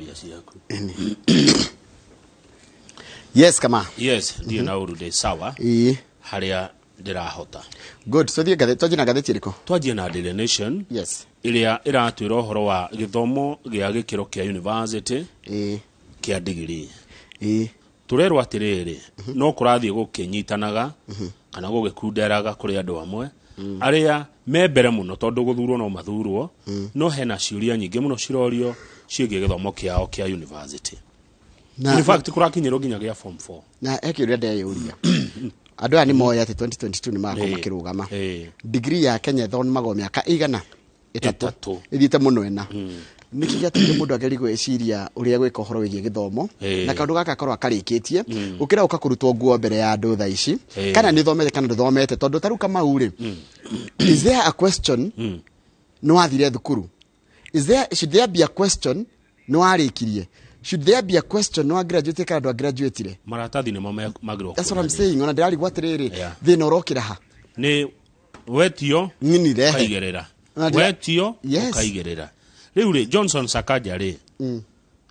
mbia ciaku. Yes, kama. Yes, ndiye na urude sawa. Haria ndirahota. Good. So twathie na gatheti riko. Twathie na Daily Nation. Yes. Iria iratwira uhoro wa githomo gia gikiro kia university. Kia degree. Turerwa atiriri no kurathie gukinyitanaga kana gugikunderaga kuri andu amwe aria membere muno tondu guthurwo no mathurwo no hena ciuria nyingi muno cirorio ciigie githomo kiao kia university. In fact kurakinyirwo nginya gia form 4 na ekiuria ndeyuria andu aya ni moya ati 2022 ni mako makirugama degree ya Kenya thon mago miaka igana itatu ithiite muno ena nikigatire mundu ageri gweciria uria gwika horo wigie githomo na kaundu gaka korwa karikitie ukira ukakurutwo nguo mbere ya andu tha ici kana ni thomete kana nduthomete tondu taruka maure is there a question no athire thukuru should there be a question no arikirie should there be a question no graduate kana ndo graduate maratathi ni magiro. That's what I'm saying. Ona ndari gwatiriri thina urokira ha ni wetio nini rehe kaigerera wetio kaigerera riu ri Johnson Sakaja ri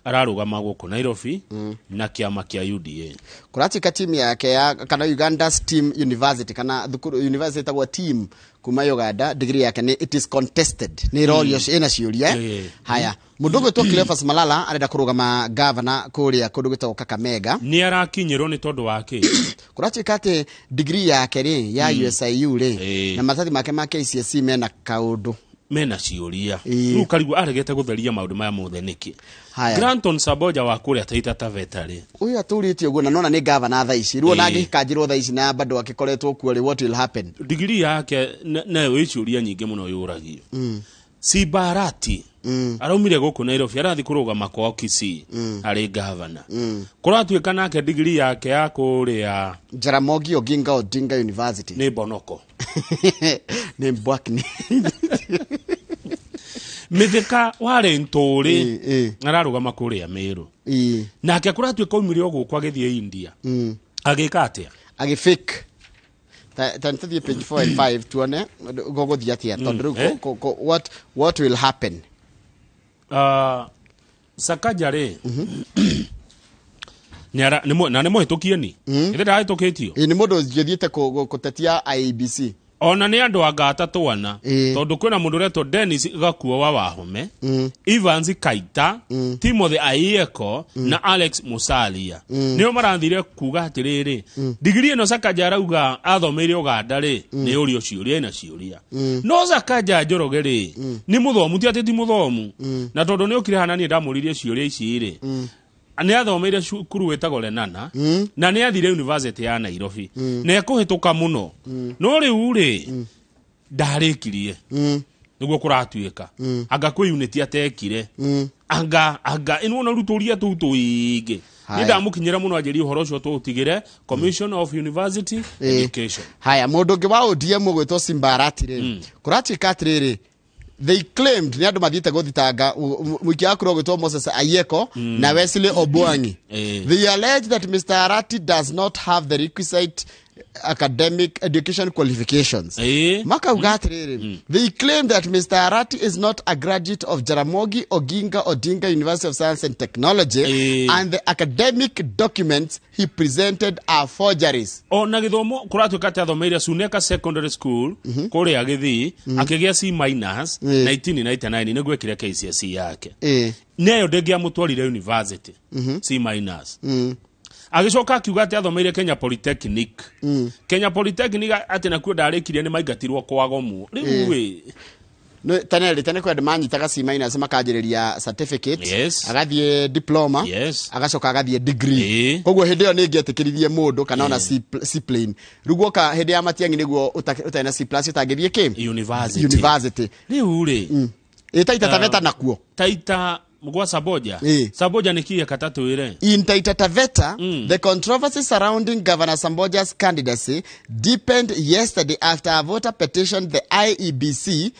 ararugama guku Nairobi na kiama kia UDA kuratika team yake ya kana Uganda's team university kana thukuru university tagwa team kuma Uganda degree yake ni it is contested ni rorio ina ciuria haya mundu to Cleophas Malala arenda kurugama governor kuria kundu gitagwo Kakamega ni arakinyirwo ni tondu wake kuratika ati degree yake ri ya USIU ri na matathi make ma KCSE mena kaundu mena ciuria riu karigu aregete gutheria maundu maya mothe niki Granton Saboja wa kuria Taita Taveta ri uyu aturitie uguo na nona ni governor tha ici riu na ngikanjirwo tha ici na bado akikoretwo kuo ri what will happen degree yake nayo iciuria nyingi muno yuragio Sibarati araumire guku Nairobi arathi kurugama kwa Kisii ari governor kuratuika nake degree yake ya kuria Jaramogi Oginga Odinga University ni Bonoko ni Mbwakni mithika ware nturi ararugama kuria Meru nake kuratuika umire guku agithie India agika atia agifake tantathie page 4 and 5 tuone gogothia atia tondu what will happen Sakaja ri ni mohitukie ni ithe ndahitukitio ni mundu thiete kutetia IEBC ona ni andu anga atatu ana tondu kwina mundu reto Dennis Gakuo wa Wahome Evans Kaita Timothy Aieko na Alex Musalia nio maranthire kuga atiriri degree no Sakaja arauga athomeire Uganda ri ni urio ciuria na ciuria no Sakaja Njoroge ri ni muthomu ti ati muthomu na tondu ni ukire hanani ndamuririe ciuria ici ri ani athomeire cukuru wetagwo Lenana na ni athire university ya Nairobi na ekuhituka muno no riu ri ndarikirie niguo kuratuika anga kwi unity atekire anga ino na ruturia tuingi ni ndamukinyira muno ajeri uhoro ucio tutigire Commission of University Education haya mundu ngi wa ODM gwitwo Simbarati ri kuratuika atiriri they claimed ni andu mathite guthitanga muikia akuro gwitwo Moses Aieko na Wesley Obwangi they allege that Mr. Arati does not have the requisite academic education qualifications makauga atiriri they claim that Mr. Arati is not a graduate of Jaramogi Oginga Odinga University of Science and Technology and the academic documents he presented are forgeries ona githomo kuratuika ati athomeire Suneka Secondary School kuria Githii akigia C- 1999 niguo ekire KCSE yake neyo ndengia mutwarire university C-. Agicoka akiuga ati athomeire Kenya Polytechnic Kenya Polytechnic ati nakuo ndarikirie ni maigatirwo kwa gomu riu no tene kwa manyitaga C- makanjiriria certificate agathie diploma agacoka agathie degree koguo hindi yo ningetikiririe mundu kana ona C plane rugoka hindi ya matiangi niguo utena C+ utangithie ki university riu ri Taita Taveta nakuo Taita Mugwa Saboja Saboja nikia katatu ire in Taita Taveta the controversy surrounding Governor Samboja's candidacy deepened yesterday after a voter petitioned the IEBC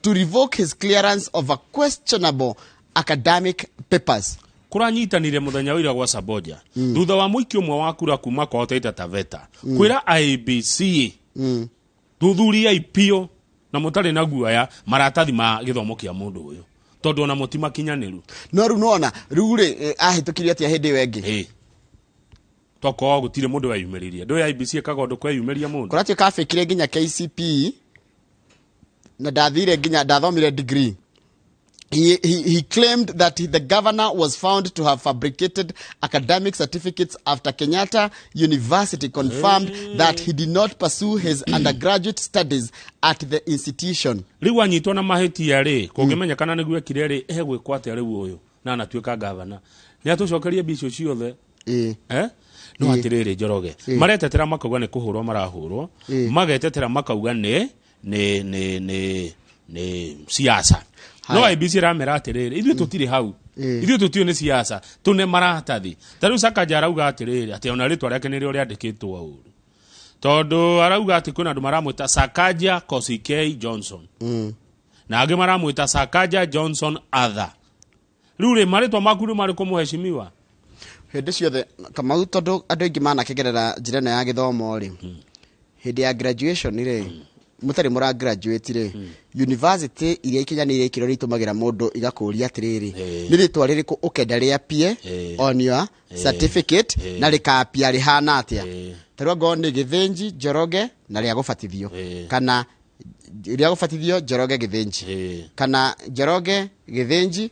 to revoke his clearance over questionable academic papers kuranyitanire muthenya wira gwa Saboja thutha wa muiki umwe wa kura kuma kwa Taita Taveta kwira IEBC thuthuria ipio na mutari na guaya maratathi ma githomo kia mundu uyu tondu ona mutima kinyaniru no ru nona ru ri ahitukiria atia hindi wengi toko gutire mundu wayumiriria ndu ya IBC kagondu kweyumiria mundu kuratio kafikire nginya KCP na ndathire nginya ndathomire degree. He claimed that the governor was found to have fabricated academic certificates after Kenyatta University confirmed that he did not pursue his undergraduate studies at the institution. Riwa nyitwo na mahitia ri kungimenyekana niguo ekire ri egwikwa atia riu uyu na anatuika governor ni atucokerie bicio ciothe no atiriri Njoroge maretetera makauga ni kuhurwo marahurwo magetetera makauga ni siasa no IBC ramera atiriri ithu tutiri hau ithu tutio ni siasa tune maratathi taru Sakaja arauga atiriri ati ona ritwa riake niri uri andikitwo auru tondu arauga ati kuna andu maramwita Sakaja Kosikei Johnson na angi maramwita Sakaja Johnson Other rure maritwa makuru mariko muheshimiwa hindi ciothe Kamau tondu andu aingi manakigerera njira ya githomo ri hindi ya graduation ri mutari mura graduate ri university iria ikinyanire ikiro ritumagira mundu igakuria atiriri ni ritwa ririku ukenda riapie on your certificate na rikapia rihana atia tarwa ngoni Githinji Njoroge na ria gubatithio kana ria gubatithio Njoroge Githinji kana Njoroge Githinji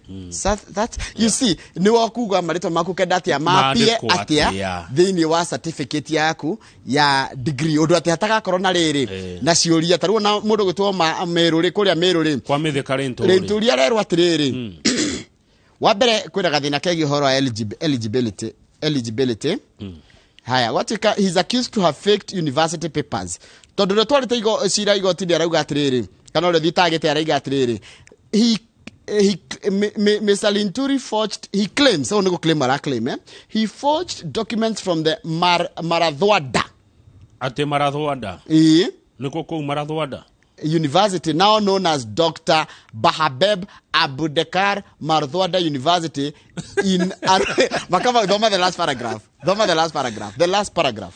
that you see ni wakuga marito maku kenda atia mapie atia thini wa certificate yaku ya degree undu atia hatagakorwo na riri na ciuria tarwo na mundu gwitwo meruri kuria meruri kwa mithika renturia rerwa atiriri wa mbere kwira gathina kegi horo wa eligibility haya watika he's accused to have faked university papers tondu twarite igo cira igoti arauga atiriri kana ore thitagite araiga atiriri Mr. Linturi forged, he claims, he forged documents from the Marathwada. Ate Marathwada? Niko kou Marathwada? University, now known as Dr. Bahabeb Abudekar Marathwada University in... Makama, doma the last paragraph. The last paragraph.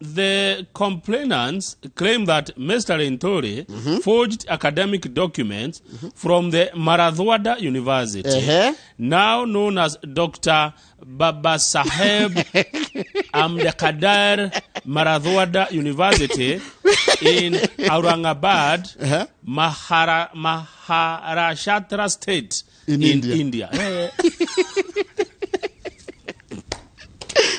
The complainants claim that Mr. Linturi forged academic documents from the Marathwada University, now known as Dr. Babasaheb Ambedkar Marathwada University in Aurangabad, Maharashtra State in India.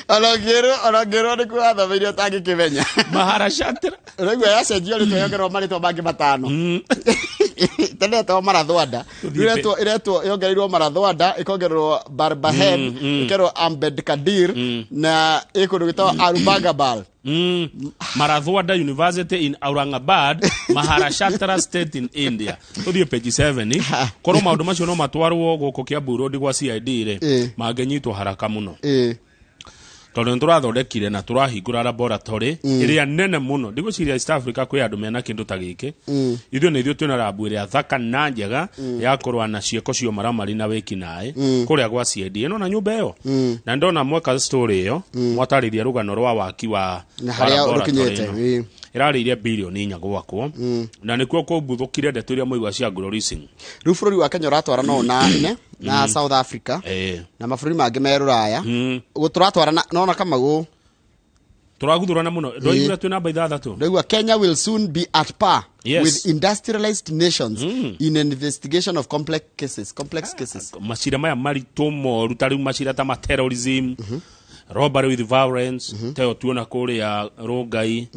Anongero ni kuatha video tangi kivenya. Maharashtra. Rego ya sejio ni toyongero marito bangi matano. Tene to Marathwada. Ireto yongerirwo Marathwada ikongerwo Barbahem, ikero Ambedkadir na ikundu gitwa Arubangabal. Marathwada University in Aurangabad, Maharashtra State in India. Tuthie page 7 koro maundu macio no matwarwo guku Kiambu Road gwa CID ri magenyitwo haraka muno. Tondu turathondekire na turahingura laboratory iria nene muno ndigociria East Africa kwi andu mena kindu ta giki ithu ni ithu twina labu iria thaka na njega ya kurwa na cieko cio maramari na wiki nae kuria gwa CID ino na nyumba iyo na ndona mweka story iyo mwatariria rugano rwa waki wa na haria rukinyete irariria bilioni 4 gwakwo na nikuo kubuthukire ndeto iria moigwa cia Glorising riu bururi wa Kenya ratwara no na South Africa na mabũrũri mangĩ meruraya guturatwara nona Kamau turaguthurana muno ndoigua twina namba 6 ndoigua Kenya will soon be at par with industrialized nations in an investigation of complex cases macira maya marito moru tari macira ta terrorism robbery with violence teo tuona kuria Rongai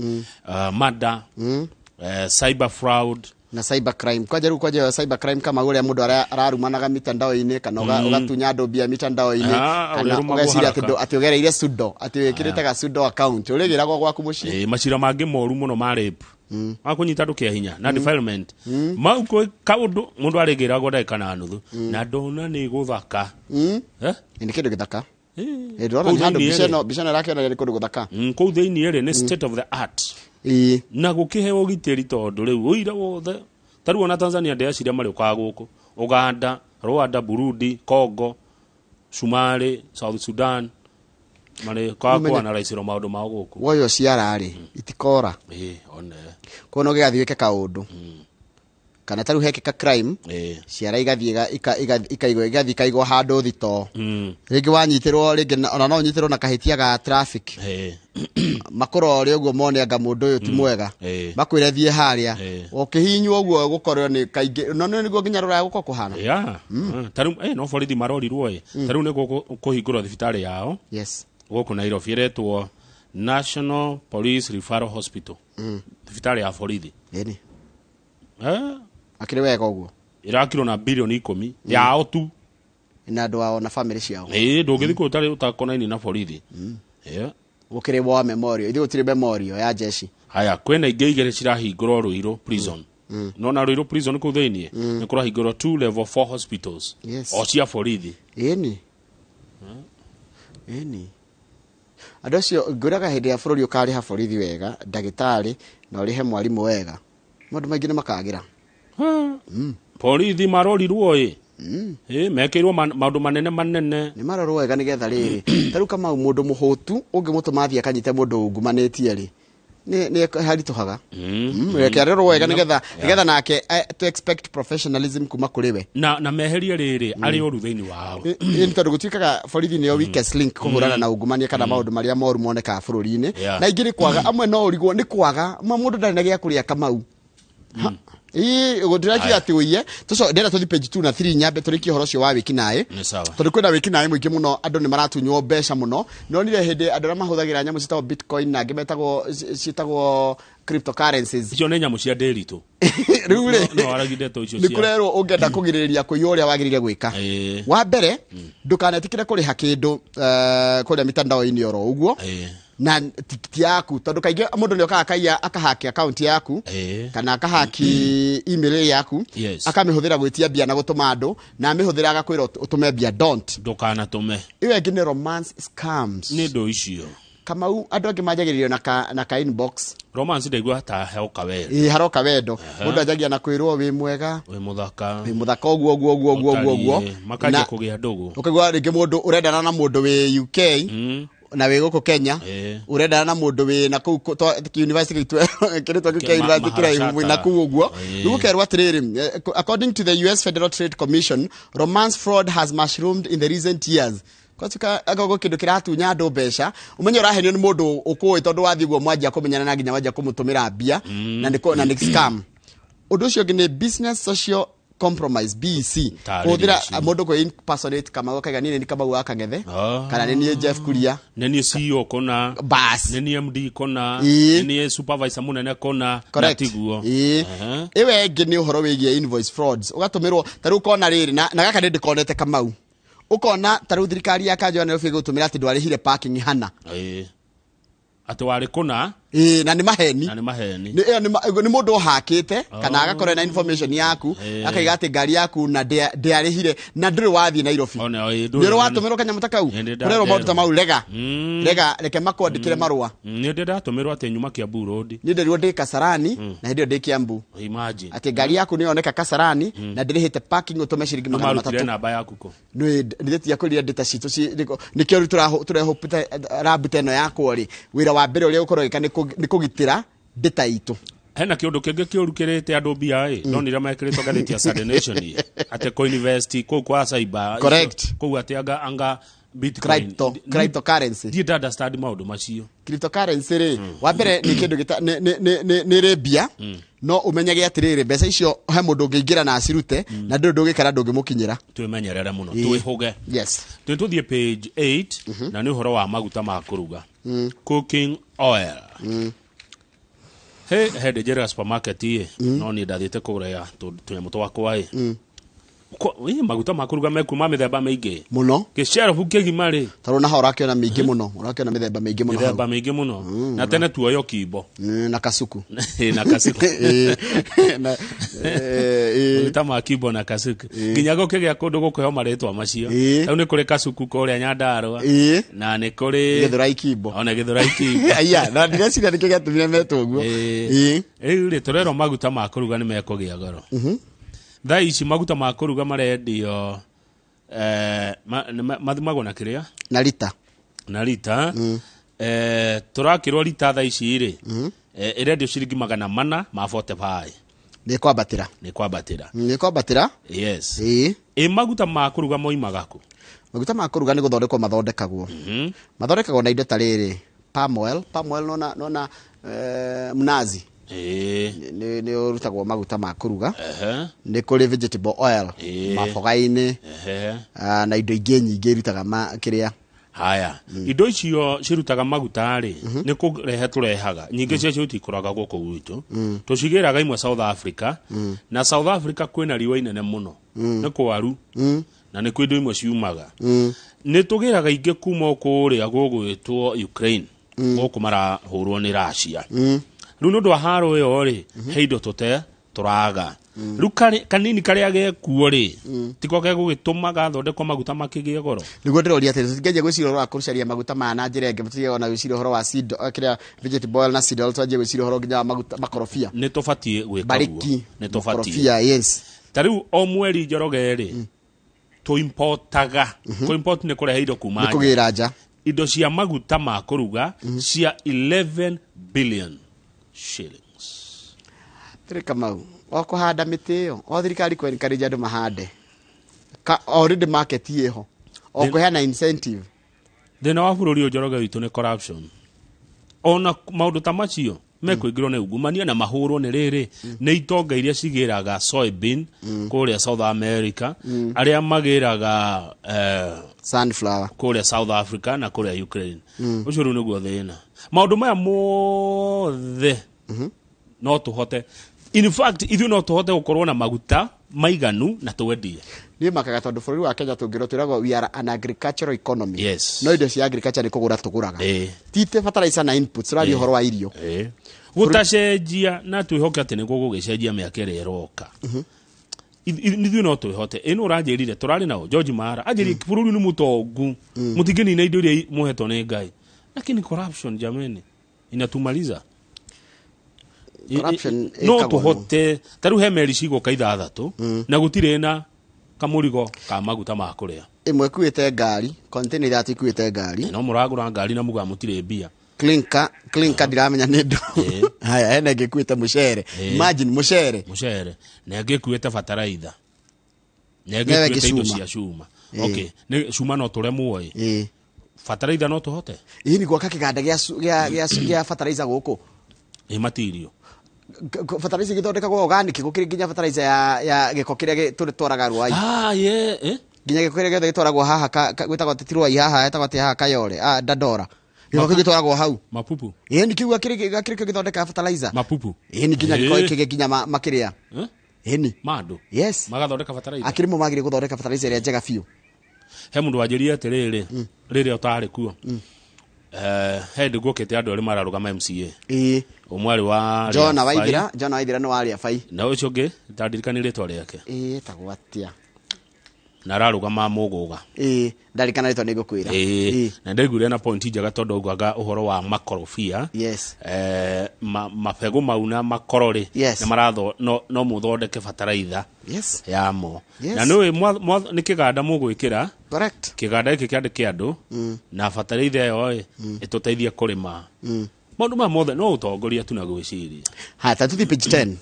murder cyber fraud na cyber crime kwaje cyber crime kama ule mundu ararumanaga mitandao-ini kana ugatunya andu bia mitandao-ini kana ugeciria ati ugereire sudo ati wikiritaga sudo account urigiragwo gwaku muci macira mangi moru muno ma rape akunyita andu kia hinya na defilement mauko kaundu mundu arigiragwo ndagika na nuthu na ndona ni guthaka ni kindu githaka ndona ni handu bishano rake na ri kundu guthaka kou thiini ri ni state of the art na gukihewo ugitiri tondu riu uira wothe taruona Tanzania ndeaciria mari ukaga guku Uganda Rwanda Burundi Congo Somali South Sudan mari kwa na raisiro maundu ma guku woyo ciarari itikora one kono gigathiweke kaundu kana taru hekeka crime ciara ikaigwo handå thito rĩngĩ wanyitirwo rĩngĩ ona no nyitirwo na kahitia ga traffic makorore ũguo mone anga mũndũ ũyũ ti mwega makwĩre thiĩ harĩa ũkĩhinywo ũguo gũkorwo nĩ kaingĩ no nĩguo nginya rũraya gũkorwo kũhana taru no borithi marorirwo taru nĩguo kũhingũrwo thibitarĩ yao gũkũ Nairobi ĩretwo National Police Referral Hospital thibitarĩ ya borithi akĩrĩ wega ũguo irakirwo na bilioni 10 yao tu na andũ ao na family ciao ndũngĩthi kũ ũtarĩ utakonaini na borithi gũkĩrĩ wa memorial ithuĩ gũtirĩ memorial ya jeshi haya kwĩna ingĩ igĩrĩ cirahingũrwo Ruiru prison no na Ruiru prison kũ thĩinĩ nĩ kũrahingũrwo 2 level 4 hospitals o cia borithi ĩni andũ acio ngũraga hĩndĩ ya bũrũri ũkarĩha borithi wega ndagĩtarĩ na ũrĩhe mwarimũ wega maũndũ maingĩ nĩ makagĩra borithi marorirwo mekĩirwo maũndũ manene nĩ marorwo wega nĩgetha rĩrĩ tarũ kama mũndũ mũhũtu ũngĩmũtũma athiĩ akanyite mũndũ ungumanĩtie rĩ nĩ haritũhaga reke arorwo wega nĩgetha nake to expect professionalism kuma kũrĩ we na meherie rĩrĩ arĩ ũru thĩinĩ wao nĩ tondũ gũtuĩkaga borithi nĩyo weakest link kũhũrana na ungumania kana maũndũ marĩa moru monekaga bũrũri-inĩ na ingĩ nĩ kwaga amwe no ũrigwo nĩ kwaga mũndũ ndarĩ na gĩa kũrĩa Kamau gũndĩrakiga atĩ ũiye ndĩra tũthi page 2 na 3 nyambe tũrĩkie ũhoro ũcio wa wĩkinaĩ tondũ kwĩna wĩkinaĩ mũingĩ mũno andũ nĩ maratunywo mbeca mũno no nire hĩndĩ andũ arĩa mahũthagĩra nyamũ ciĩtagwo bitcoin na angĩ ciĩtagwo cryptocurrencies icio nĩ nyamũ cia ndĩritũ rĩu rĩ no aragide to icio nĩ kũrerwo ũngĩenda kũgirĩrĩria kũiywo ũrĩa wagĩrĩire gwĩka wa mbere ndũkanetikĩre kũrĩha kĩndũ kũrĩa mitandao-inĩ oro ũguo na tikiti yaku tondũ kaingĩ mũndũ nĩ okaga akahaki account yaku kana akahaki email yaku akamĩhũthĩra gwĩtia mbia na gũtũma andũ na amĩhũthĩra agakwĩra ũtũme mbia ndũkanatũme ĩyo ĩngĩ nĩ romance scams nĩ ndũ icio Kamau andũ angĩ manjagĩrĩrio na ka inbox romance ndaigua ta heoka wendo haroka wendo mũndũ anjagia na kwĩrwo wĩ mwega wĩ muthaka ũguo makajia kũgĩa ndũgũ ũkaigua rĩngĩ mũndũ ũrendana na mũndũ wĩ UK na wĩ gũkũ Kenya ũrendana na mũndũ wĩ na kũu university kĩrĩtwo university kĩraihu na kũu ũguo rĩu ũkerwo atĩrĩrĩ according to the US Federal Trade Commission romance fraud has mushroomed in the recent years kwatuka agogo kindu kiratunya andu mbeca umenye urahenio ni mundu ukuwi tondu wathi guo mwanjia kumenyana na nginya wajia kumutumira mbia na ni scam undu ucio ngi business social compromise BC uthira mundu ko impersonate kama ukaiga nini ni kama waka ngethe kana nini Jeff Kuria nini CEO kona bas nini MD kona nini supervisor munene kona natiguo iwe ngi ni uhoro wigie invoice frauds ugatumirwo taru kona riri na gaka ndi konete Kamau ukona taru thirikari ya kanjo na ofisi gutumira ati ndwarihire parking hana ati wari kuna na ni maheni ni mundu hakite kana agakorwo na information yaku akaiga ati ngari yaku na ndiarihire na nduri wathie Nairobi ndiro watumirwo kanya mutakau kurero maundu ta mau rega reke makwandikire marua ni ndatumirwo ati nyuma Kiambu road ni ndirwo ndi Kasarani na ndio ndi Kiambu imagine ati ngari yaku ni oneka Kasarani na ndirihite parking utume ciringi 300 namba yaku ko ni nditia kuria data sheet nikio turehopita rabute no yakwo ri wira wa mbere uria ukorwo gika ni kugitira data itu hena kiundu kingi kiurukirite andu bia no nira mekirito gatheti ya Sunday Nation ate ko university ko kwa cyber correct ko ate anga bitcoin cryptocurrency did understand maundu macio cryptocurrency ri wa mbere ni kindu gita ni rebia no umenyage atiriri mbeca icio he mundu ngeingira na acirute na ndu gikara ndungimukinyira twimenyerere muno twihuge yes tuthie page 8 na ni uhoro wa maguta ma kuruga cooking oil hede jera supermarket no ni ndathite kurea tunyamu twakwa maguta ma kuruga mekuma mithemba miingi muno gicero kigima ri taru na horakiona mingi muno urakiona mithemba mingi muno na tene tuoyo kibo na kasuku na kasuku maguta ma kibo na kasuku nginya gukigia kundu gukuhe maritwa macio au ni kuri kasuku kuria Nyandarua na ni kuri Githurai kibo ona Githurai kibo aya na ndiracira nikigia tumire meto uguo ri turero maguta ma kuruga ni mekugia goro thaa ici maguta ma kuruga marendio mathimagwo na kiria na lita turakirwo lita thaa ici ri irendio ciringi 445 Nĩ kwambatĩra. Nĩ kwambatĩra. Yes. Maguta ma kũruga moimaga kũ? Maguta ma kũruga nĩ gũthondekwo mathondekagwo. Mathondekagwo na indo ta rĩrĩ, palm oil nona mnazi. Nĩ ũrutagwo maguta ma kũruga. Nĩ kũrĩ vegetable oil, maboga-inĩ, na indo ingĩ nyingĩ irutaga kĩrĩa. Haya, indo icio cirutaga maguta rĩ, nĩ kũrehe tũrehaga. Nyingĩ cia cio itikũraga gũkũ gwitũ. Tũcigĩraga imwe South Africa, na South Africa kwĩna riũa inene mũno. Nĩ kwaru, na nĩ kwĩ indo imwe ciumaga. Nĩ tũgĩraga ingĩ kuma kũrĩa gũgwĩtwo Ukraine, gũkũ marahũrwo nĩ Russia. Rĩu nĩ ũndũ wa haro ĩyo rĩ, he indo tũraga. Rĩu kanini karĩa gekuo rĩ, tiko gegũgĩtũma gathondekwo maguta makĩgĩe goro. Nĩguo ndĩroria atĩ tũtingĩanjia gwĩciria ũhoro wa kũrucaria maguta ma na njĩra ĩngĩ, tũtige ona gwĩciria ũhoro wa seed kĩrĩa vegetable oil na seed oil, twanjie gwĩciria ũhoro nginya wa maguta makorobia. Nĩ tũbatiĩ gwĩka ũguo. Nĩ tũbatiĩ. Makorobia, yes. Ta rĩu o mweri Njoroge rĩ, tũimportaga. Kũimport nĩ kũrehe indo kuma nja. Nĩ kũgĩra nja. Indo cia maguta ma kũruga cia 11 billion shillings. Kamau, o kũhanda mĩtĩ ĩyo, o thirikari kwenkarĩria andũ mahande. Already market ĩho. O kũheana incentive. Thĩna wa bũrũri ũyũ Njoroge witũ nĩ corruption. Ona maũndũ ta macio mekũingĩrwo nĩ ungumania na mahũrwo nĩ rĩrĩ, nĩ itonga iria cigĩraga soybean kũrĩa South America, arĩa magĩraga sunflower kũrĩa South Africa na kũrĩa Ukraine. Ũcio rĩu nĩguo thĩna. Maũndũ maya mothe no tũhote. In fact, ithuĩ no tũhote gũkorwo na maguta maiganu na twendie. Niĩ makaga tondũ bũrũri wa Kenya tũngĩrwo twĩragwo we are an agricultural economy. Yes. No indo cia agriculture nĩ kũgũra tũgũraga. Tite fertilizer na inputs, ũraria ũhoro wa irio. Gũtacenjia na twĩhoke atĩ nĩ gũgũgĩcenjia mĩaka ĩrĩa ĩroka. Ithuĩ no twĩhote. Ĩno ũranjĩrire tũrarĩ nao George Mara. Anjĩrire bũrũri nĩ mũtongu. Mũtingĩnina indo iria mũhetwo nĩ Ngai. Lakini corruption jameni inatumaliza. Corruption no tũhote. Ta rĩu he meri cigũka 6 na gũtirĩ na kamũrigo ka maguta ma kũrĩa. Ĩmwe ĩkuĩte ngari, container ĩrĩa ĩkuĩte ngari. No mũragũra ngari na muga mũtirĩ mbia. Clinker ndiramenya nĩ ndũ. Haya, hena ĩngĩ ĩkuĩte mũcere. Imagine mũcere. Na ĩngĩ ĩkuĩte fertilizer. Na ĩngĩ ĩkuĩte indo cia cuma. Okay, nĩ cuma no tũremwo ĩ. Fertilizer no tũhote. Ĩ ni gwaka kĩganda gĩa fertilizer gũkũ. Material. Fertilizer gĩthondekagwo organic, gũkĩrĩ nginya fertilizer ya gĩko kĩrĩa tũtwaraga rũai. Nginya gĩko kĩrĩa gĩothe gĩtwaragwo haha gwĩtagwo titirũai haha etagwo atĩ haha Kayore Dandora. Gĩko kĩu gĩtwaragwo hau. Mapupu. Ni kiuga kĩrĩ gĩthondeka fertilizer. Mapupu. Ni nginya gĩko kĩgĩ nginya makĩrĩa. Ni. Mandũ. Yes. Magathondeka fertilizer. Akĩrĩmo magĩrĩ gũthondeka fertilizer ĩrĩa njega biũ. He mũndũ wanjĩrire atĩrĩrĩ, rĩrĩa ũtarĩ kuo. He ndĩgũkĩte andũ arĩ mararũgama MCA. Ũmwe arĩ wa John Waithira nĩ warĩ abai. Na ũcio ũngĩ ndaririkanĩ rĩtwa rĩake. Tagwo atĩa. Na ararũgama mũgũga. Ndarikana rĩtwa nĩngũkwĩra. Na ndaiguire na point njega tondũ augaga ũhoro wa makorobia. Yes. Mabegũ mau na makorori na maratho no mũthondeke fertilizer. Yes. Yamo. Na nĩ kĩganda mũgwĩkĩra. Correct. Kĩganda gĩkĩ kĩandĩke andũ na fertilizer ĩyo ĩtũteithie kũrĩma. Maũndũ ma mothe no ũtongoria tu na gwĩciria. Ha, ta tuthi page 10.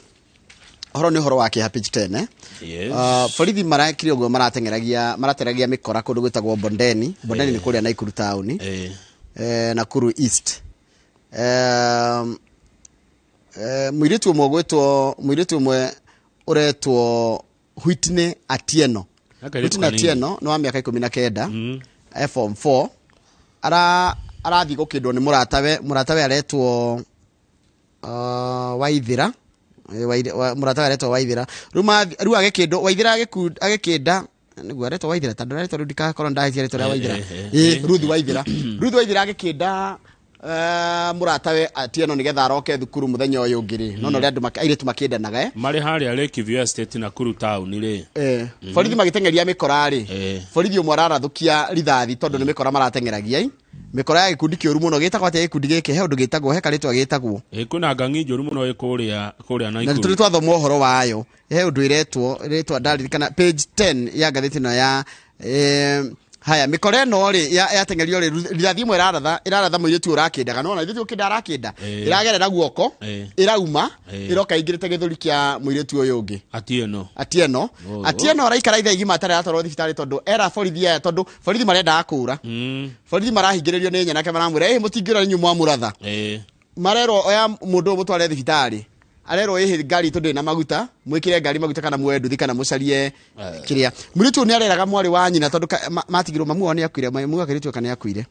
Horo nĩ horo wake ha page 10 Yes. Borithi marakire ũguo marateragia mĩkora kũndũ gwĩtagwo Bondeni. Bondeni nĩ kũrĩa Nakuru town. Nakuru East. Mũirĩtu ũmwe ũretwo Whitney Atieno. Whitney Atieno no wa mĩaka 19. Form 4. Arathi gũkĩndwo nĩ mũratawe aretwo Waithira. Mũratawe aretwo Waithira. Rĩu agĩkĩndwo Waithira agĩkĩnda nĩguo aretwo Waithira tondũ aretwo rĩu ndikakorwo ndahĩtia rĩtwa rĩa Waithira. Ruth Waithira agĩkĩnda mũratawe Atieno nĩgetha aroke thukuru mũthenya ũyũ ũngĩ rĩ. No rĩa andũ airĩtu makĩndanaga marĩ harĩa Lakeview Estate Nakuru town rĩ. Borithi magĩteng'eria mĩkora rĩ. Borithi ũmwe ararathũkia rithathi tondũ nĩ mĩkora marateng'eragia. Mĩkora ya gĩkundi kĩũru mũno gĩtagwo atĩa gĩkundi gĩkĩ he ũndũ gĩtagwo he karĩtwa gĩtagwo. Kwĩna ngang'i njũru mũno kũrĩa Nakuru. Na tũrĩ twathoma ũhoro wayo. He ũndũ rĩtwa ndaririkana page 10 ya ngathĩti ĩno ya haya mikore no ri ya tengerio ri rirathi imwe iraratha muiritu urakindaga no na ithu ukida arakinda iragerera guoko irauma iroka ingirite githuri kia muiritu uyu ungi Atieno araikara itha igima atare atoro thibitari tondu era borithi tondu borithi marenda akura borithi marahingiririo ni nyana ke maramwira mutingira nyu mwamuratha marero oya mundu mutware thibitari arero ngari tondu na maguta mwikire ngari maguta kana mwendu kana mucarie kiria muritu ni areraga mwari wa nyina tondu matigirwo mamu ni akuire mamu akiritu kana yakuire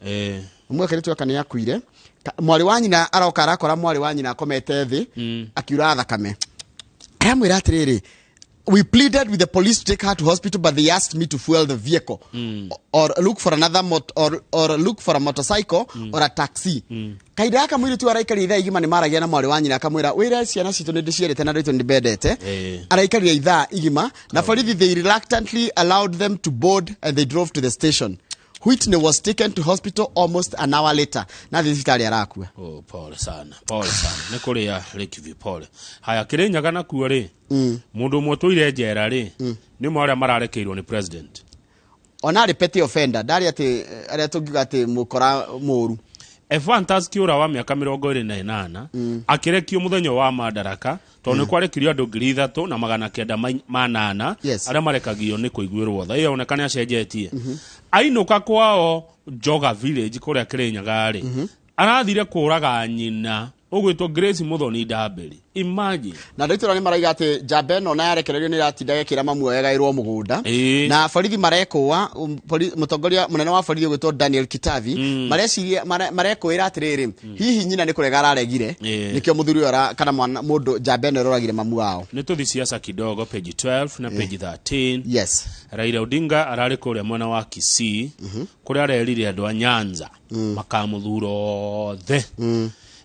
mamu akiritu kana yakuire mwari wa nyina aroka arakora mwari wa nyina akomete thi akiura thakame aramwira atiriri we pleaded with the police to take her to hospital, but they asked me to fuel the vehicle or look for another or look for a motorcycle or a taxi. Kaida aka mwiri tu araikari itha igima ni maragia na mwari wa nyina akamwira wira ciana citu ni ndiciarete na rito ndibendete araikari itha igima na borithi they reluctantly allowed them to board and they drove to the station. Whitney was taken to hospital almost an hour later. Na thibitari arakua. Pole sana. Ni kuria Lakeview pole. Haya Kirinyaga na kuo ri. Mundu mwotuire njera ri. Ni mwaria mararekeirwo ni president. Ona ri petty offender. Dari ati aria tungiga ati mukora muru. Fantastic ura wa miaka 28 akirekio muthenya wa madaraka tondu kwarekirio andu 3,000 na 908 aria marekagio ni kuiguirwo tha iyo onekana acenjetie ainuka kwao Joga village kuria Kirinyaga ri arathire kuraga nyina ugwitwo Grace Muthoni Ndambiri imagine na ndaitura ni maraiga ati jambe no na yarekererio ni ratinda gekira mamu wegairwo mugunda na borithi marekwa mutongoria munene wa borithi ugwitwo Daniel Kitavi mareciria marekwira atiriri hihi nyina ni kurega araregire nikio muthuri ora kana mundu jambe no roragire mamu wao ni tuthi siasa kidogo page 12 na page 13 yes Raila Odinga arari kuria mwena wa Kisii kuria arerire andu a Nyanza makamuthuro the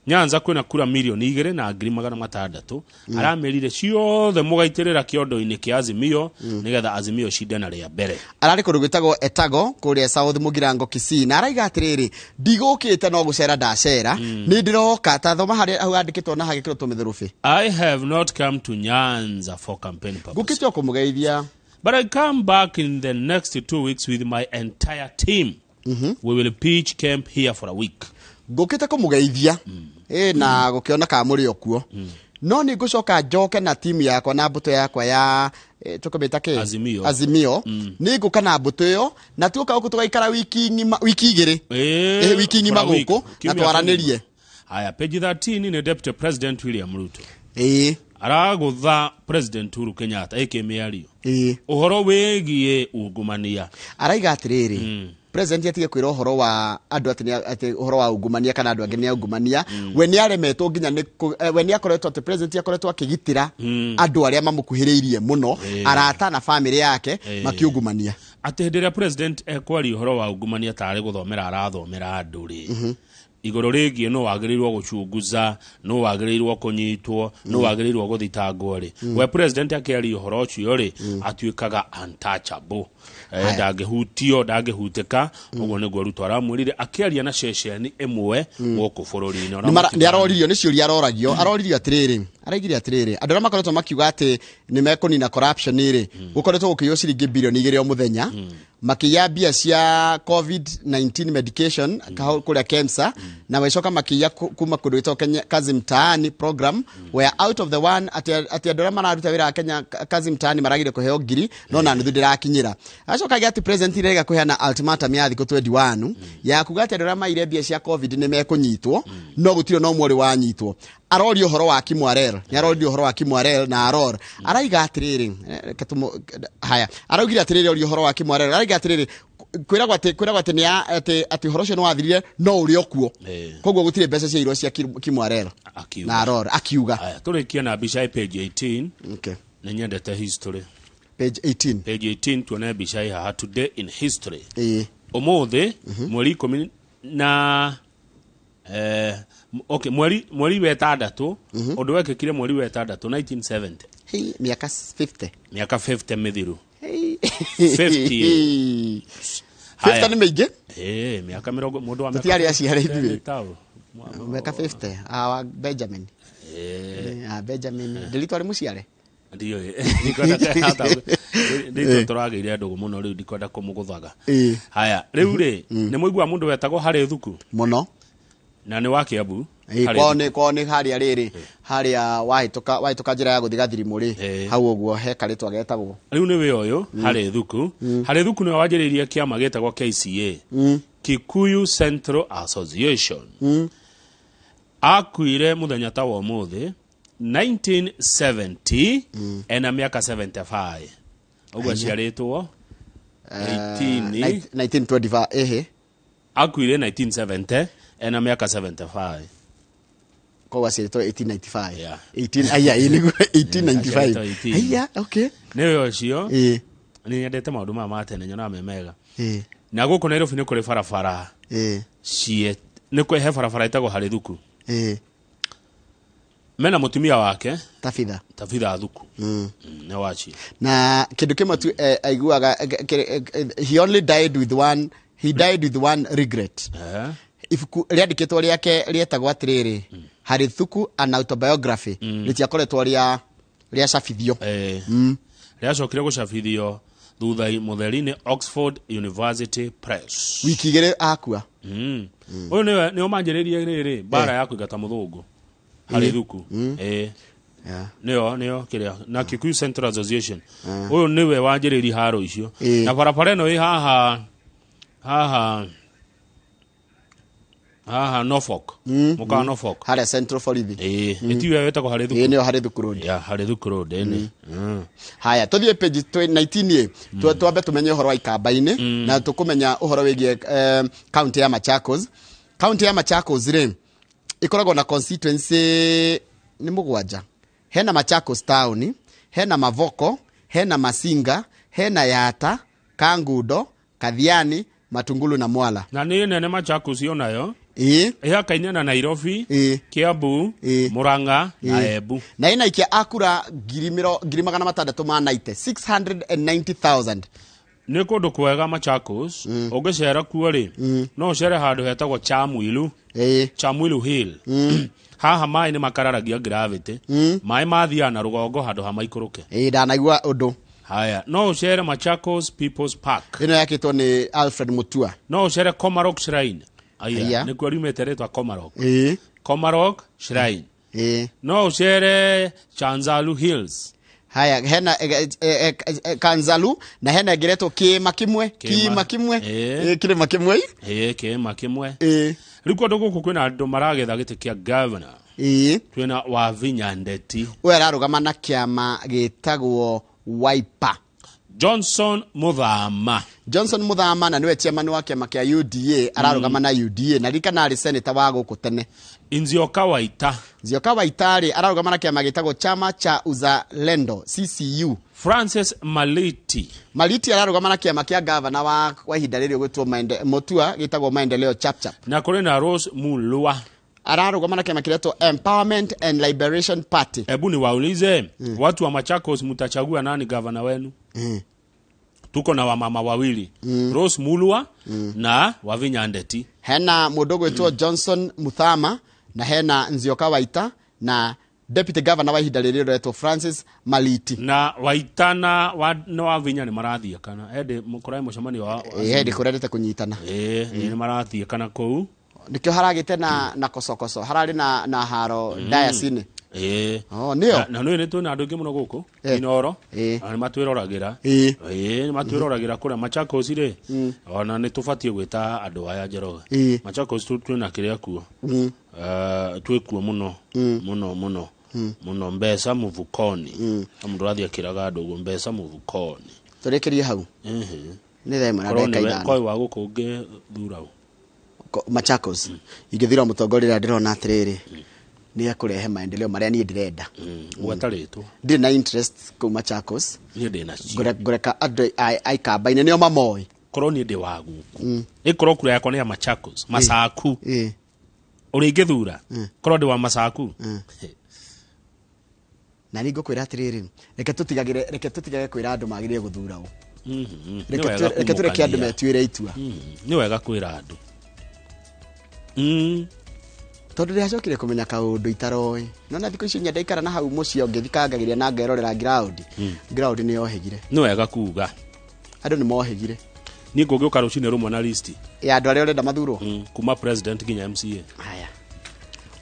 Nyanza kwina kura milioni 2 na 600 aramerire ciothe mugaitirira kiondo-ini kia Azimio nigetha Azimio cindana ria mbere arari kundu gwitagwo Etago kuria South Mugirango Kisii na araiga atiriri ndigukite no gucera ndacera ni ndiroka ta thoma hari au andikitwo na hagikiro tumithurufi I have not come to Nyanza for campaign purpose gukitwo kumugeithia but I come back in the next 2 weeks with my entire team we will pitch camp here for a week gukite kumugeithia na gukiona ka muri okuo no ni gucoka njoke na timu yakwa na mbuto yakwa ya tukometa ke Azimio ni guka na mbuto yo na tuka tugaikara wiki igiri wiki ngima guku na twaranirie haya page 13 ni Deputy President William Ruto aragutha President Uhuru Kenyatta ekemiario uhoro wegie ungumania araiga atiriri president yatige kwira uhoro wa andu ati uhoro wa ungumania kana andu angeni ungumania we ni aremetwo nginya we ni akoretwo ati president akoretwo akigitira andu aria mamukuhiriirie muno arata na family yake makiungumania ati hindira president ekwari uhoro wa ungumania tari guthomera arathomera andu ri igoro rigie no wagirirwo gucunguza no wagirirwo kunyitwo no wagirirwo guthitangwo ri we president akeri uhoro ucio ri atuikaga untouchable ndangehutio ndangehuteka uguo niguo Ruto aramwirire akiaria na ceceni imwe guku bururi-ini ni aroririo ni ciuria aroririo atiriri araigire atiriri andu makoretwo makiuga ati ni mekunina corruption ri gukoretwo gukiyo ciringi bilioni 2 o muthenya makiya bia cia COVID-19 medication kuria KEMSA na wecoka makiya kuma kundu gitwo Kenya kazi mtaani program where out of the one ati andu mararuta wira Kenya kazi mtaani maragire kuheo ngiri no na nuthu ndirakinyira acoka gati president irega kuheana ultimatum ya thikũ 21 ya kuga ati andu maire bia cia COVID ni mekunyitwo no gutiro no mwori wanyitwo arori uhoro wa Kimwarel ni arori uhoro wa Kimwarel na aror araiga atiriri haya araugira atiriri ori uhoro wa Kimwarel araiga atiriri kwira gwate ni ati uhoro cio no wathirire no uri okuo koguo gutire mbeca cia irwa cia Kimwarel na aror akiuga haya turikia na bica page 18 okay na nyendete history page 18 tuone bica haha today in history umuthi mweri 10 na okay mweri wa 6 undu wekekire mweri wa 6 1970 miaka 50 mithiru 50 50 ni meige miaka 40 mundu wa miaka tiari aciareithwe miaka 50 Benjamin Benjamin delito ari muciare ndio ndikwenda hata ndito turageire andu muno riu ndikwenda kumuguthaga haya riu ri ni muigua mundu wetagwo hari thuku muno na ni wa Kiambu kwone haria riri haria wahituka njira ya guthiga thirimu ri hau uguo he karitwa getagwo riu ni we uyu hari thuku ni wanjiririe kiama getagwo KCA Kikuyu Central Association akuire muthenya ta wa muthi 1970 ena miaka 75 uguo ciaritwo 1925 akuire 1970 ena miaka 75 kwa ciaritwo 1895 yeah 18 aya iligo 1895 aya okay niwe ucio ni nyendete maundu ma tene nyona memega na guku Nairobi ni kuri barabara cie ni kwehe barabara itagwo hari thuku mena mutumia wake Tafitha thuku ne wachi na kindu kimwe tu aiguaga he only died with one regret ifuku riandikitwo riake rietagwo atiriri hari thuku an autobiography ritiakoretwo ria cabithio riacokire gucabithio thutha mutheri-ini Oxford University Press wiki igiri akua uyu ni umanjiririe riri bara ya kuigata muthungu hari thuku nio kiria na Kikuyu Central Association uyu niwe wanjiririe haro icio na barabara ino i haha Norfolk muka Norfolk hari Central Forithi itiwe wetagwo hari thuku nio hari thuku road hari thuku road haya tuthie page 19 twambe tumenye uhoro wa ikamba-ini na tukumenya uhoro wigie county ya Machakos ri ikoragwo na constituency ni mugwanja hena Machakos town hena Mavoko hena Masinga hena Yata Kangundo Kathiani Matungulu na Mwala na ni nene Machakos yonayo ihakaine na Nairobi Kiambu Murang'a na Embu na ina ikia akura 690,000 ni kundu kwega Machakos ungicera kuo ri no ucere handu hetagwo Chamwilu Hill haha mai ni makararagia gravity mai mathia na rugongo handu ha maikuruke ndanaigua undu haya no ucere Machakos People's Park ino yakitwo ni Alfred Mutua no ucere Komarok Shrine aya ni kwa rimete retwa Komarok Shrine no ucere Chanzalu Hills haya hena Kanzalu na hena giretwo Kima Kimwe riko ndugu kwina andu maragetha giti kia governor twina Wavinya Ndeti we ararugama na kiama gitagwo Wiper Johnson Muthama na niwe chairman wa kiama kia UDA ararugama na UDA na rika na senator wa guku tene Nzioka Waita ri ararugama na kiama gitagwo chama cha Uzalendo CCU Francis Maliti ararugama na kiama kia governor wa ihinda riri gwitwo Mutua gitagwo Maendeleo Chapchap na kuri na Rose Mulwa ararugama na kiama kiretwo Empowerment and Liberation Party. Hebu ni waulize watu wa Machakos mtachagua nani governor wenu? Tuko na wamama wawili Rose Mulwa na Wavinya Ndeti. Hena mudogo wetu Johnson Muthama na hena Nzioka Waita na deputy governor wa ihinda riri retwo Francis Maliti na Waitana no Wavinya ni marathia kana ende mukorai mucemani wa ende kurerete kunyitana ni marathia kana kou nikyo haragite na kosokoso harari na haro diocese nio na no ni tuna andu ngi muno guku Inooro ni matwirораgira ni matwirораgira kura Machakos ri ona ni tufatie gwita andu aya Njoroge Machakos twina kiria kuo twikuo muno mbesa muvukoni amundu rathia kiraga andu go mbesa muvukoni turekerie hau ni thema na ndeka ithano koi wa guku ngi thurau Machakos igithira mutongoria ndirona atiriri ni akurehe maendeleo maria ni ndirenda gwataritwo ndi na interest ku Machakos ni ndina cio ngoreka andu aikamba-ini nio mamoi korwo ni ndi wa guku ikorwo kura yakwa ni ya Machakos Masaku uri ngithura korwo ndi wa Masaku na ni ngukwira atiriri reke tutigage kwira andu magirire guthura u reke tureke andu metuire itua ni wega kwira andu tondu ndiacokire kumenya kaundu itaroi nona thikũ ici nyenda ikara na hau mucio ngithikangagĩria na ngerorera ground ni yohegire no wega kuga andu ni mohegire ni ngũgĩũka rũcinĩ rumwe na list ya andu arĩa ũrenda mathurwo kuma president nginya MCA haya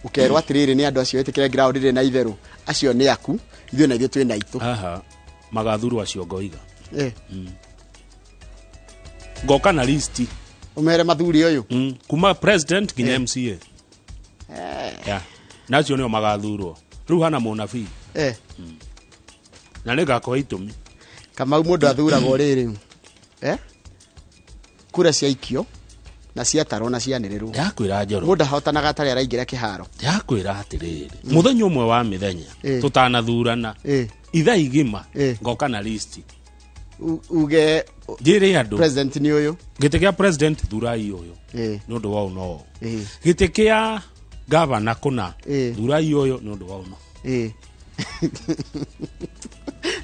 ukerwo atiriri ni andu acio etikire ground ri na itheru acio ni aku ithuĩ na ithuĩ twĩ na itu aha magathurwo acio ngoiga ngoka na list umere mathuri uyu kuma president nginya MCA ya nacio nĩo magathurwo rĩu hana mũnabii na nĩgakorwo itũmi kama mũndũ athuragwo rĩrĩ kura cia ikio na cia taro na cianĩrĩrwo yakwĩra njoro mũndũ ahotanaga atarĩ araingĩra kĩharo yakwĩra atĩrĩrĩ mũthenya ũmwe wa mĩthenya tũtanathurana ithaa igima ngoka na list uge njĩre andũ president ni ũyũ gĩtĩ kĩa president thurai ũyũ nĩ ũndũ wao no gĩtĩ kĩa governor kũna thurai ũyũ nĩ ũndũ wao no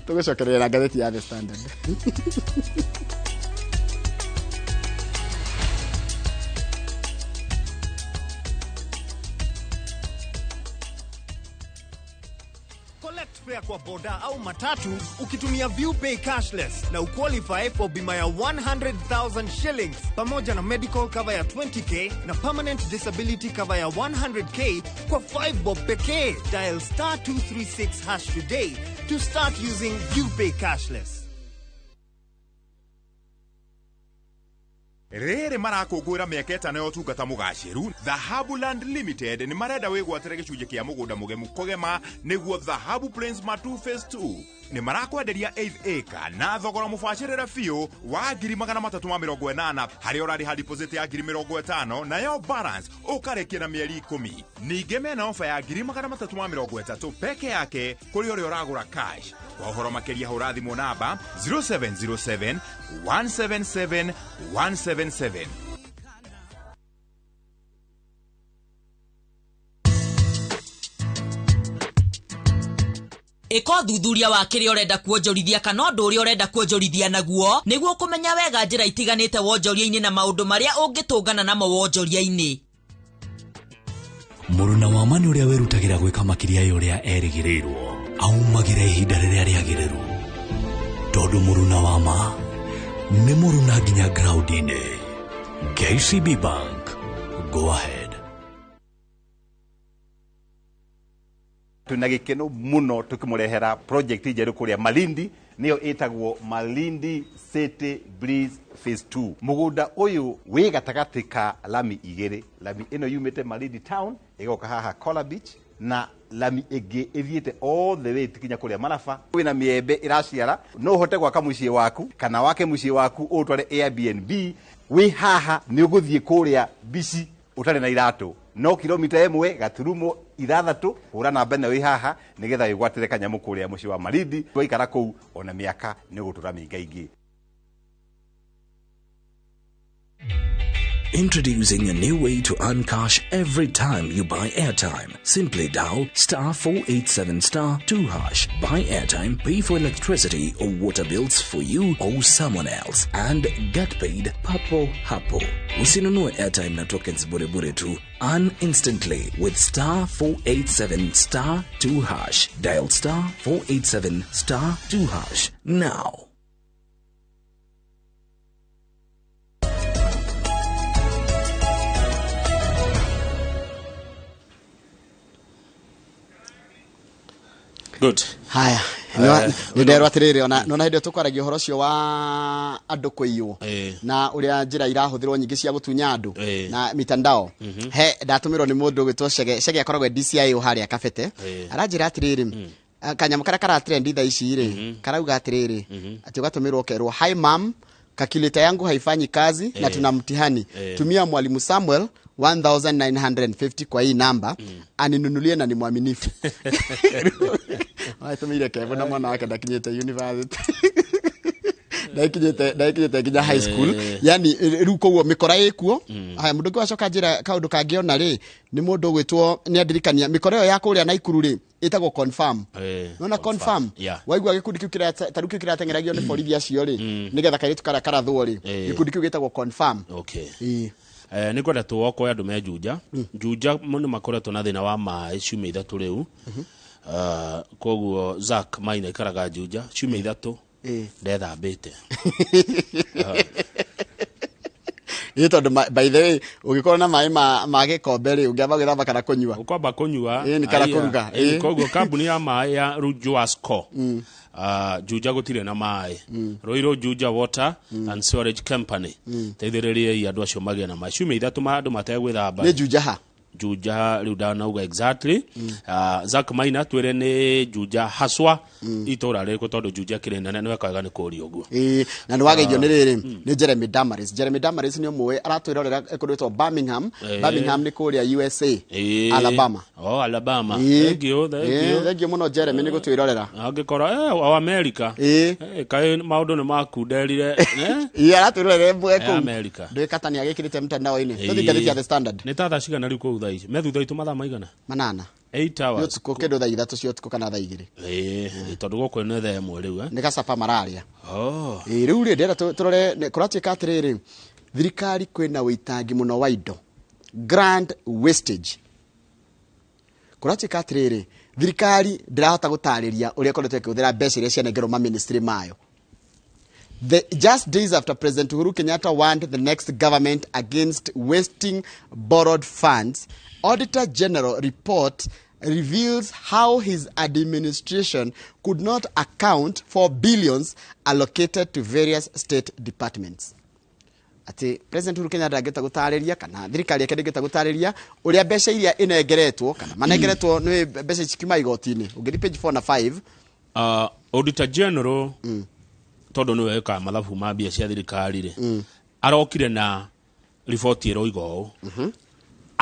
tũgũcokerera ngathĩti ya The Standard Fare kwa boda au matatu ukitumia ViewPay cashless na uqualify for bima ya 100,000 shillings pamoja na medical cover ya 20k na permanent disability cover ya 100k kwa 5 bob pekee. Dial *236# today to start using ViewPay cashless. Rere marakũngũĩra mĩaka 5 ya ũtungata mũgaacĩru Dhahabuland Limited nĩ marenda wĩgwatĩre gĩcunjĩ kĩa mũgũnda mũgemu kũgema nĩguo Dhahabu Plains Matu Phase 2 nĩ marakwenderia 8 acre na thogora mũbacĩrĩre biũ wa 380,000 harĩa ũrarĩ ha deposit ya 50,000 nayo balance ũkarekia na mĩeri 10 ningĩ mena ofa ya 330,000 peke yake kũrĩ ũrĩa ũragũra cash kwa ũhoro makĩria hũra thimũ namba 0707 177 177. Iko thuthuria wa kĩrĩa ũrenda kuonjorithia kana ũndũ ũrĩa ũrenda kuonjorithia naguo nĩguo kũmenya wega njĩra itiganĩte wonjoria-inĩ na maũndũ marĩa ũngĩtũngana namo wonjoria-inĩ. Mũruna wa mani ũrĩa werutagĩra gwĩka makĩria ya ũrĩa erĩgĩrĩirwo aumagĩra ihinda rĩrĩa rĩagĩrĩru tondũ mũruna wa ma nĩ mũruna nginya ground-inĩ. KCB Bank, go ahead. Tuna gĩkeno muno tukimurehera project njerũ kũrĩa Malindi niyo ĩtagwo Malindi City Breeze Phase 2. Mũgũnda ũyũ wĩ gatagatĩ ka lami igĩrĩ. Lami ĩno yumĩte Malindi town ĩgoka haha Cola Beach na lami ĩngĩ ĩthiĩte all the way tikinya kũrĩa Maraba. Wĩna mĩembe ĩraciara no ũhote gwaka mũciĩ waku kana wake mũciĩ waku ũtware Airbnb. Wĩ haha nĩ ũgũthiĩ kũrĩa bici ũtarĩ na iratũ no kilomita 1.6 hũra namba ĩno wĩ haha nĩgetha wĩgwatĩre kanyamũ kũrĩa mũciĩ wa Malindi. Waikara kũu ona mĩaka nĩ ũgũtũra mĩingaingĩ. Introducing a new way to earn cash every time you buy airtime. Simply dial *487*2#. Buy airtime, pay for electricity or water bills for you or someone else, and get paid papo hapo. Usinunue airtime na tokens bure bure tu. Earn instantly with *487*2#. Dial *487*2# now. Good. Haya. Nderwa atiriri ona nona hĩndĩ tũkwaragia ũhoro ũcio wa andũ kũiywo na ũrĩa njĩra irahũthĩrwo nyingĩ cia gũtunya andũ na mitandao. He ndatũmĩrwo nĩ mũndũ gwĩtwo Chege akoragwo DCI harĩa Kabete. Aranjĩra atiriri kanyamũ karĩa karatrend thaa ici rĩ karauga atiriri atĩ ũgatũmĩrwo kerwo hi mom calculator yangu haifanyi kazi na tuna mtihani. Tumia mwalimu Samuel 1950 kwa hii namba aninunulie na ni mwaminifu. Tumire Kevo na mwana wake ndakinyete university. Ndakinyete nginya high school. Yani riu koguo mikora ikuo. Haya mundu gwacoka njira kaundu kangiona ri ni mundu gwitwo ni andirikania mikora yo yako uri anaikuru ri itagwo confirm. Nona confirm. Waigua gikundi kiu taruki kirateng'eragio ni borithi acio ri nigetha kaitu karathwo ri gikundi kiu gitagwo confirm. Okay. nä kwenda tå woko andå me Juja Juja nä makoretwo na thä na wa maä ciumia ithatå rä u koguo Zack Maina ikaraga Juja ciumia ithatå ndethambä te ä tondå by the way å gä korwo na maä ma gä kombe rä å ngä amba gwä thamba kana kå nyua å kwamba kå nyua nä kana kå ruga koguo kambuni ya maä ya Rujoasco Juja gutire na maĩ Roiro Juja Water and Sewerage Company teithĩrĩriei andũ acio magĩe na maĩ ciumia ithatũ andũ mategwĩthamba nĩ Juja ha Juja rĩu ndanauga exactly Zack Maina twĩre nĩ Juja haswa itũra rĩrĩkũ tondũ Juja kĩrĩ nene nĩwe kwega nĩ kũũria ũguo na nĩ wageithio nĩ rĩrĩ nĩ Jeremy Damaris nĩ ũmwe aratwĩrorera kũndũ Birmingham nĩ kũũrĩa USA Alabama Alabama thank you mũno Jeremy nĩ gũtwĩrorera angĩkorwo wa America kaĩ maũndũ nĩ makunderire aratwĩrorera mbwe kũu America ndĩkatania gĩkĩrĩte mtandao-inĩ tũthi ngathĩkia The Standard nĩ tha cigana rĩu kũu thaa ici me thutha itũ mathaa maigana 8 hours ũtukũ kĩndũ thaa ithatũ cia ũtukũ kana thaa igĩrĩ tondũ gũkũ nĩ thaa ĩmwe rĩu nĩ gacapa mararĩa rĩu rĩ ndĩrenda tũrore kũratuĩka atĩrĩrĩ thirikari kwĩna wĩitangi mũno wa indo grand wastage kũratuĩka atĩrĩrĩ thirikari ndĩrahota gũtarĩria ũrĩa ĩkoretwo ĩkĩhũthĩra mbeca iria cianengerwo ma-ministry mayo. Just days after President Uhuru Kenyatta warned the next government against wasting borrowed funds, Auditor General report reveals how his administration could not account for billions allocated to various state departments. Ati President Uhuru Kenyatta ageta gutariria kana thirikari yake ndegeta gutariria uria mbeca iria inengeretwo kana manengeretwo ni mbeca cikima igoti-ini ungithi page 4 na 5. Auditor General todo no eka mathabu ma bia cia thirikari ri arokire na report iro igo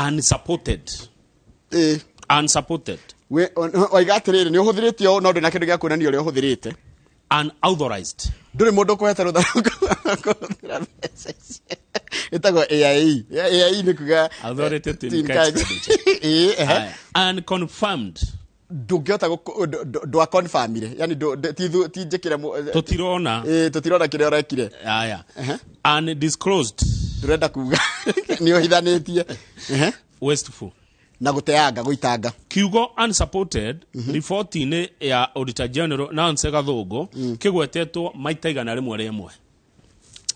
unsupported we oigatirire ni uhuthirite o no ndina kindu gya kuonania uria uhuthirite unauthorized nduri mundu kweta rutha kuthira mbeca itago AIE ni kuga authority to unconfirmed ndungĩhota ndwa confirmire yani ti njĩkire tutirona kĩrĩa ũrekire undisclosed ndũrenda kuga nĩ ũhithanĩtie wasteful na gũteanga gũitanga kiugo unsupported report-inĩ ya Auditor General Nancy Gathũngũ kĩgwetetwo maita igana rĩmwe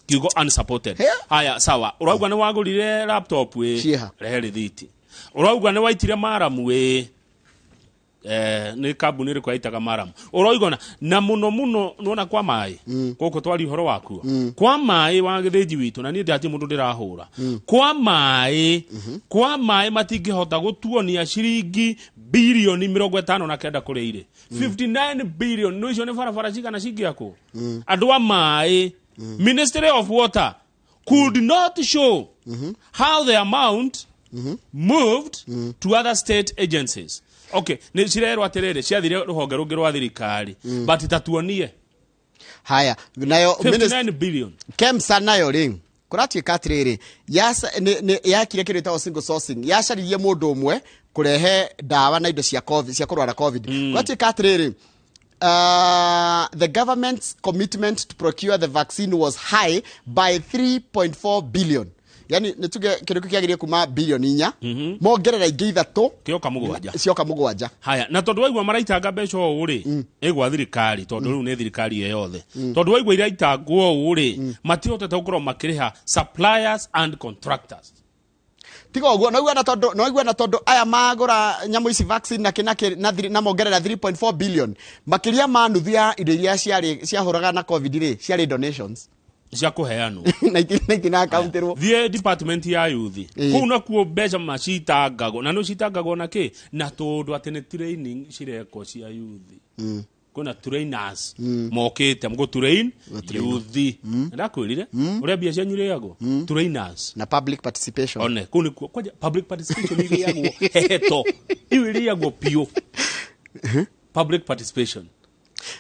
kiugo unsupported haya sawa ũrauga nĩ wagũrire laptop rehe rĩthiti ũrauga nĩ waitire maramu ni kambuni riko aitaga maramu uroigona na muno nona kwa mai koko twari horo waku kwa mai wa githiji witu na ni ndati mundu ndirahura kwa mai matingihota gutuonia ciringi bilioni 50 na kenda kuri ire 59 billion no icio ni barabara cigana cingiako andu a mai Ministry of Water could not show how the amount moved to other state agencies. Okay, ni cirerwa atiriri ciathire ruhonge rungi rwa thirikari but tatuonie haya nayo 59 billion KEMSA nayo ring kuratuika atiriri yakire kindu ta single sourcing yacaririe mundu umwe kurehe dawa na indo cia covid cia kurwara covid kuratuika atiriri the government's commitment to procure the vaccine was high by 3.4 billion. Yani nituge kindu kiagirie kuma bilioni 4 mongerera ingi ithatu cioka mugwanja haya na tondu waigua maraitanga mbeca o uri egwa thirikari tondu riu ni thirikari ye yothe tondu waigua iraitangwo o uri matihotete gukorwo makiriha suppliers and contractors tigo guo noigua na tondu aya magura nyamu ici vaccine na mongerera 3.4 billion makiria ma nuthu ya indo iria ciahuraga na covid ri ciari donations cia kuheanwo 19 na akauntirwo thie department ya youth kuu na kuo mbeca macitangagwo na no citangagwo na ki na tondu ati ni training cireko cia youth kuna trainers mokite mgo train youth ndakwirire uria bia cia nyureagwo trainers na public participation one kuni kwa public participation iriagwo heto iriagwo pio public participation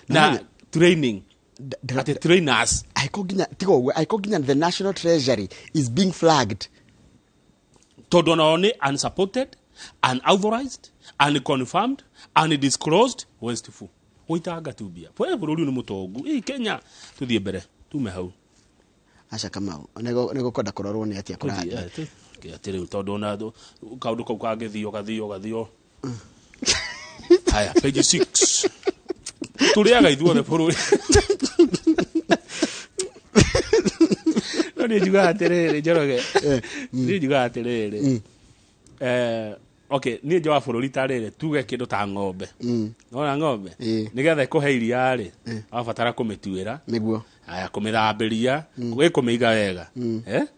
na training at the trainers aikoginya the national treasury is being flagged todo na oni unsupported unauthorized unconfirmed undisclosed wasteful oitaga tubia pwe bururi ni mutongu Kenya tuthie mbere tume hau acha kama nego koda kororwo ni atia kura ke atire tondu na kaundu kau gathio haya page 6 turiaga ithuothe bururi no ni juga atiriri njoroge ni juga atiriri okay ni njo wa bururi tarire tuge kindu ta ng'ombe no ng'ombe nigetha ikuhe iria ri abatara kumituira niguo haya kumithambiria kumeiga wega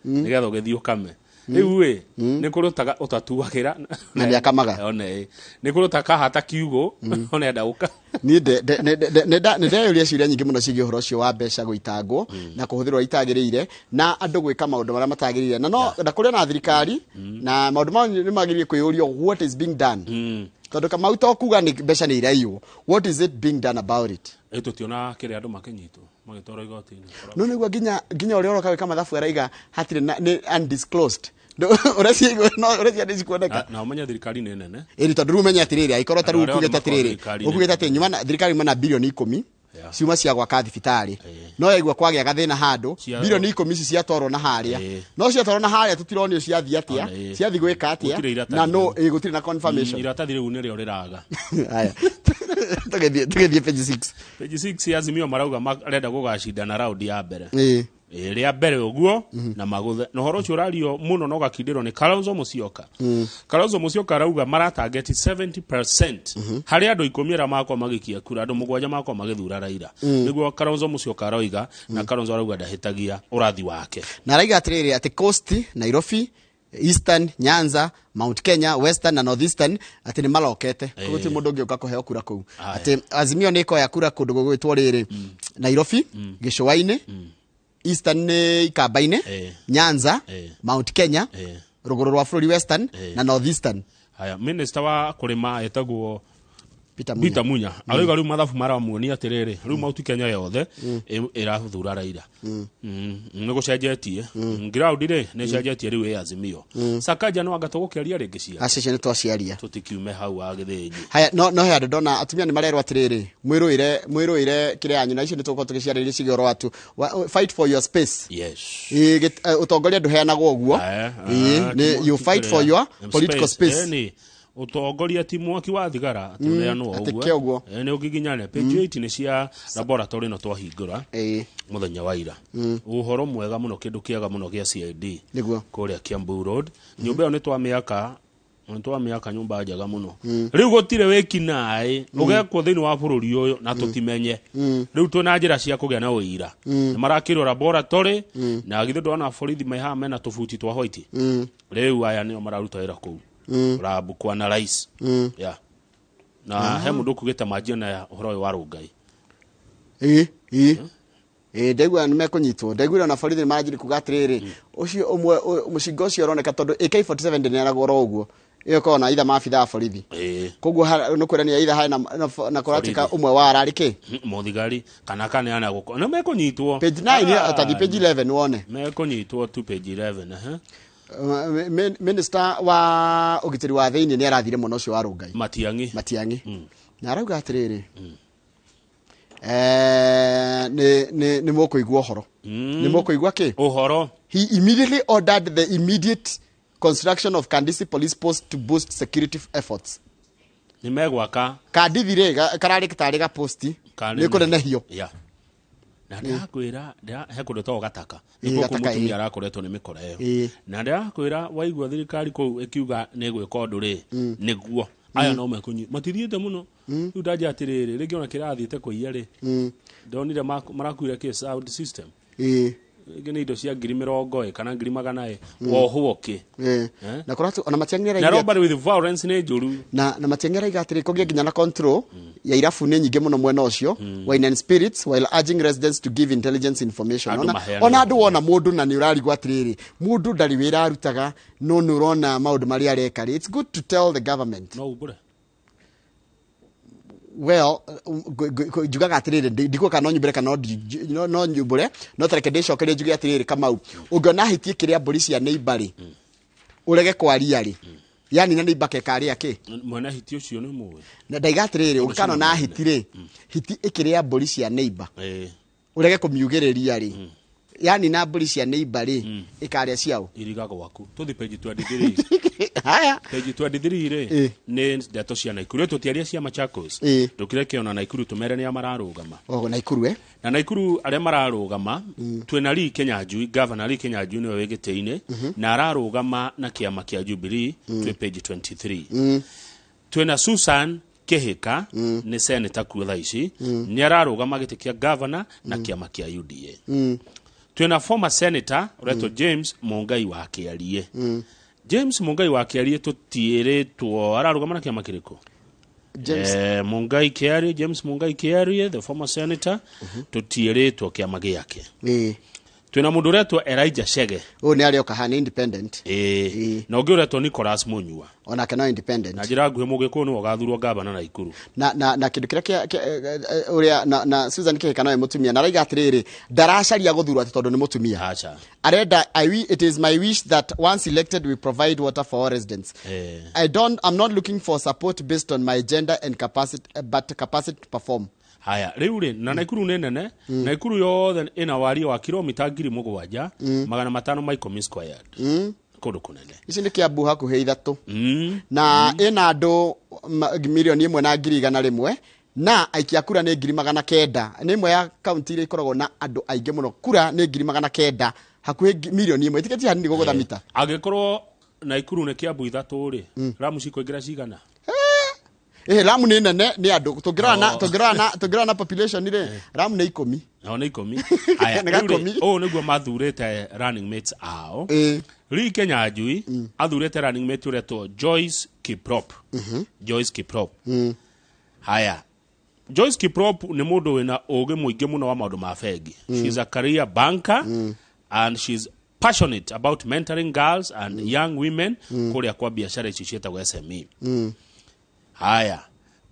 nigetha ugithio kame riu ni kurutaga utatuagira na ni akamaga one ni kurutaka hata kiugo one ndauka ni nda yuria ciuria nyingi muno cigie horo cio wa mbeca guitangwo na kuhuthirwo itagirire na andu gwika maundu maria matagirire na no ndakuria na thirikari na maundu ma ni magirie kuyurio what is being done tondu kama utokuga ni mbeca ni iraiywo what is it being done about it tutiona kire andu makinyitwo magitoro igotini no niguo ginya uria uroka wika mathabu araiga hatire ni undisclosed ureci ndikuoneka na umenya thirikari ni nene tondu riu umenya atiriri aikorwo ta riu ukugite atiriri ukugite ati nyuma thirikari mana bilioni 10 ciuma cia gwaka thibitari no yaigua kwagĩa gathĩna handu bilioni 10 ici ciatwarwo na haria no ciatwarwo na haria tutironio ciathi atia ciathi gwĩka atia na no gũtirĩ na confirmation iratathi rĩu nĩrĩo rĩraga haya tũgethie page 6 page 6 Azimio marauga marenda gũgacindana raundi ya mbere ria mbere uguo na maguthe no horo cio rario muno no gakindiro ni Kalonzo Musyoka rauga maratageti 70% hari andu 10 makwa magikia kura andu 7 makwa magithura Raila niguo Kalonzo Musyoka rauga na Kalonzo rauga ndahitagia urathi wake na raiga atiriri ati Coast Nairobi Eastern Nyanza Mount Kenya Western na Northeastern ati ni malokete guti mundu ngioka kuheo kura kuu ati Azimio niko ya kura kundu gwitwo riri Nairobi Gicũa-inĩ Eastern ni Ikamba-inĩ Nyanza Mount Kenya ruguru rwa bũrũri Western na Northeastern haya minister wa kurima etagwo Peter Munya arauga riu mathabu maramuonia atiriri riu Mount Kenya yothe irathura Raila ni gucenjetie ground ri ni cenjetie riu Azimio Sakaja no agato gukeria ringi cia acice ni twaciaria tutikiume hau agithinyi haya no he andu ndona atumia ni marerwo atiriri mwiruire kire anyu na icio ni tuko tukiciarĩria cigoro watu fight for your space yes utongoria nduheanagwo uguo you fight for your political space utongoria timu wa thigara atureanwo uguo ni ugiginyane page 8 ni cia laboratory no twahingura muthenya wa ira uhoro mwega muno kindu kiaga muno gia CID niguo kuria Kiambu Road nyumba yo ni twamiaka nyumba njega muno riu gutire wiki nae ugekwo thiini wa bururi uyu na tutimenye riu tuna njira cia kugia na uira marakirwo laboratory na githe ndona borithi maiha mena tufuti twa white riu aya ni mararuta wira kuu rabu kwa na rais na he mundu kugita majina ya uhoro wa Rungai ndegwa ni mekunyitwo ndegwa na borithi marajiri kugatiriri ucio umwe mucingo ucio uroneka tondu AK47 ndinaragwo uguo iyo kona itha mafitha borithi koguo no kwirania itha hai na koratika umwe wa arariki muthigari kana kana ana guko no mekunyitwo page 9 atathi page 11 wone mekunyitwo tu page 11 Minister wa ugitiri wa thiini ni arathire muno cio wa Rungai Matiang'i na arauga atiriri ni mukuigwa horo ni mukuigwa ki uhoro he immediately ordered the immediate construction of Kandisi police post to boost security efforts ni megwaka kadithire karari kitari ga posti ni kunenehio na ndakwira he kundu to gataka niko kumutumia arakoretwo ni mikora iyo na ndakwira waigwa thirikari ku ikiuga ni gwika undu ri niguo aya no mekunyi matithiete muno riu ndaje atiriri ringi ona kirathite kuiya ri ndonire marakuira ki sound system gene indo cia 70 kana 100 wohwoki na kuratu ona Matiang'i na robbery with violence ni njuru na Matiang'i raiga atiri kugia ginya na control ya irafu ni nyingi muno mwena ucio wine and spirits while urging residents to give intelligence information ona andu wona mundu na ni urarigwa atiriri mundu ndari wira arutaga no nurona maundu mari arekari it's good to tell the government no ubure well jugaga atiriri ndiko kana nyumbere kana no nyumbere no tareke ndicokere juge atiriri Kamau ungiona hitie kiria mburi cia neighbor urege kwaria ri yani na neighbor kekari ake mwana hiti ucio ni muwe na ndaiga atiriri ukana na hitire hiti ikiria mburi cia neighbor urege kumiugiriria ri yani na mburi cia neighbor ikaria ciao iriga gwaku tuthi page 23 haya page 23 ri ni ndeto cia Naikuru tutiaria cia Machakos ndukire kiona Naikuru tumere ni amararugama Naikuru na Naikuru aria mararugama twina Lee Kinyanjui governor Lee Kinyanjui ni wegiteine na ararugama na kiama kia Jubilee twi page 23 twina Susan Kehika ni senator kuotha ici ni ararugama giti kia governor na kiama kia UDA twina former senator Reto James Mungai wa Kiarie James Mungai wa Kiarie tutieretwo ararugama na kiama kiriko Mungai Kiarie James Mungai Kiarie the former senator tutieretwo kiama giake twina mundu retwo Elijah Chege ni ari okahana independent na ungi retwo Nicholas Munyua ona kana independent na jira nguhe mugikuo no gathurwo gavana na Naikuru na kindu kiria uria na Susan Kehika nawe mutumia na raiga atiriri ndaracaria guthurwo ati tondu ni mutumia acha arenda it is my wish that once elected we provide water for all residents I'm not looking for support based on my gender and capacity but capacity to perform. Haya riu ri na Naikuru ne nene Naikuru yothe ina wari wa kilomita 7,000 500 maiko squared kundu kunene ici ni Kiambu hakuhe ithatu na ina andu milioni 1.1 na aikia kura ni 900 ni imwe ya county ile ikoragwo na andu aingi muno kura ni 900 hakuhe milioni 1 itiketi hani gogotha mita agikorwo Naikuru ni Kiambu ithatu ri ramu cikuingira cigana Ramu ni nene ni andu tungirana na population ire Ramu ni 10 no ni 10 aya niguo mathurite running mates ao Lee Kinyanjui athurite running mate uretwo Joyce Kiprop Joyce Kiprop haya Joyce Kiprop ni mundu wina ugi muingi muno wa maundu ma bengi she's a career banker and she's passionate about mentoring girls and young women kuria kwa biashara ici cietagwo SME haya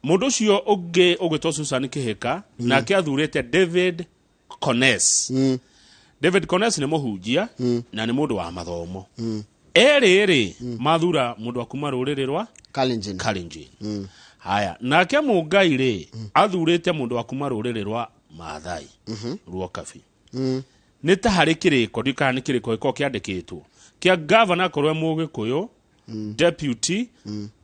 mundu cio ungi ugitwo Susan Kehika na kiathurite David Cones David Cones ni muhunjia na ni mundu wa mathomo eri mathura mundu akuma ruriri rwa Kalenjin haya nake Mungai ri athurite mundu akuma ruriri rwa Maathai ruo kabi ni ta hari kiriko ndikani kiriko iko kiandikitwo kia governor korwe Mugikuyu deputy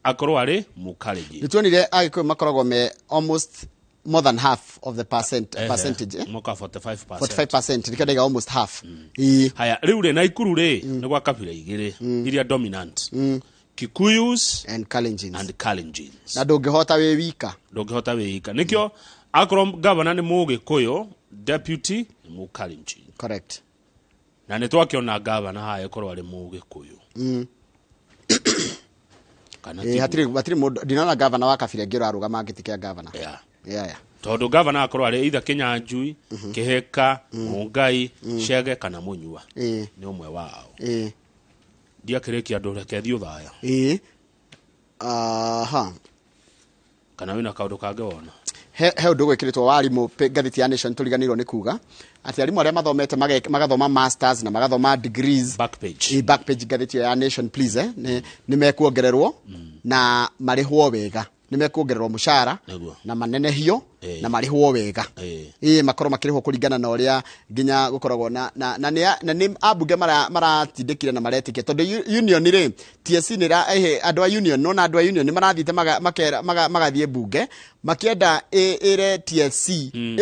akorwo ari Mukalenjin nitwonire agikuyu makoragwo me almost more than half of the percentage moka 45% nikadega almost half haya riu ri Naikuru ri ni gwa kabila igiri iria dominant Kikuyus and Kalenjins na ndungihota wi wika nikyo akorwo governor ni Mugikuyu deputy ni Mukalenjin correct na nitwakiona governor haya korwo ari Mugikuyu hatiri mundu ndinona governor wa kabila ngiro arugama ngitikia governor tondu governor akorwo ari either Kinyanjui Kehika Mungai Chege kana Munyua ni umwe wao ndiakirikia andu reke thiu thaya kana wina kaundu kange wona he undu gwikiritwo warimu ngathiti ya Nation turiganirwo ni kuga ati arimu aria mathomete magathoma masters na magathoma degrees back page ngathiti ya Nation please ni mekuongererwo na marihwo wega ni mekuongererwo mushara na manenehio na marihwo wega makorwo makirihwo kuringana na uria nginya gukoragwo na ni abunge maratindikire na maretikia tondu union ri TSC ni ra andu a union no na andu a union ni marathite magathie bunge makienda ire TSC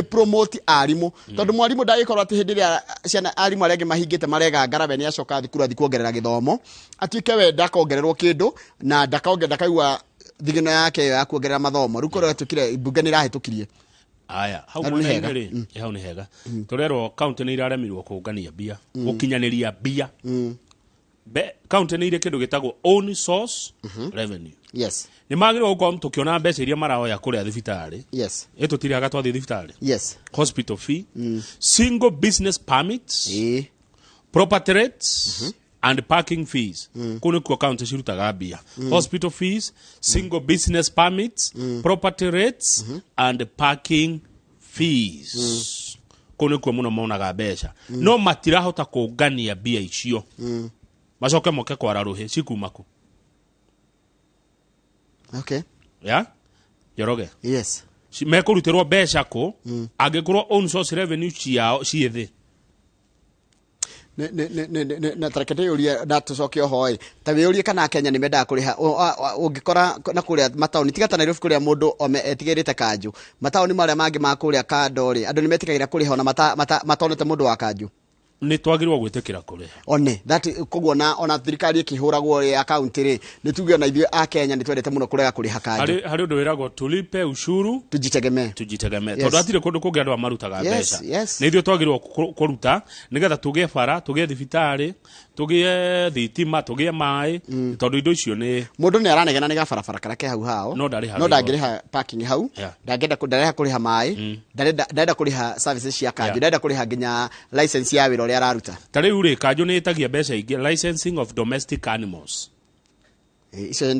promote arimu tondu mwarimu ndagikorwo ati hindi ria ciana arimu arenge mahingite marega ngarabe ni acoka thikuru kuongerera githomo atuike we ndakongererwo kindu na ndakaigua thigino yake ya kuongerera mathomo rukoro tukire bunge ni rahitukirie aya hau ni hega torero county ni iraremirwo kungania bia gukinyaniria bia county ni ire kindu gitagwo own source revenue ni magirwo gukwa tukiona mbeca iria maraoya kuria thibitari etutiriaga twathi thibitari hospital fee single business permits property rates and parking fees kuni kwa county cirutaga bia hospital fees single business permits property rates and parking fees kuni kwa muno monaga mbeca no matirahota kungania bia icio macoke moke kwara ruhi cikumako Joroge mekurutirwo mbeca ko angikorwo own source revenue ciao ciithi na tarekete yuria ndatucoke ohoi ta wiurie kana Kenya ni mendaga kuriha ungikora na kuria mataoni tiga ta Nairobi kuria mundu etigirite kanju mataoni maria mangi ma kuria kandori andu ni metikagira kuriha na matonete mundu wa kanju ni twagirwo gwitikira kuriha one that kogwo ona thirikari ikihuragwo ya county ri ni tuge na ithio a Kenya ni twendete muno kurega kuriha kanju hari undu wiragwo tulipe ushuru tujitegeme tondu atire kundu kungi andu amarutaga mbeca ni ithio twagirwo kuruta nigetha tugie bara tugie thibitari tugie thitima tugie mai tondu indo icio ni mundu ni aranegena ni gabarabara karake hau hao no ndangiriha parking hau ndangenda kuriha mai ndenda kuriha services cia kanju ndenda kuriha nginya license ya wira uria araruta tariu ri kanju ni itagia mbeca ingi licensing of domestic animals icio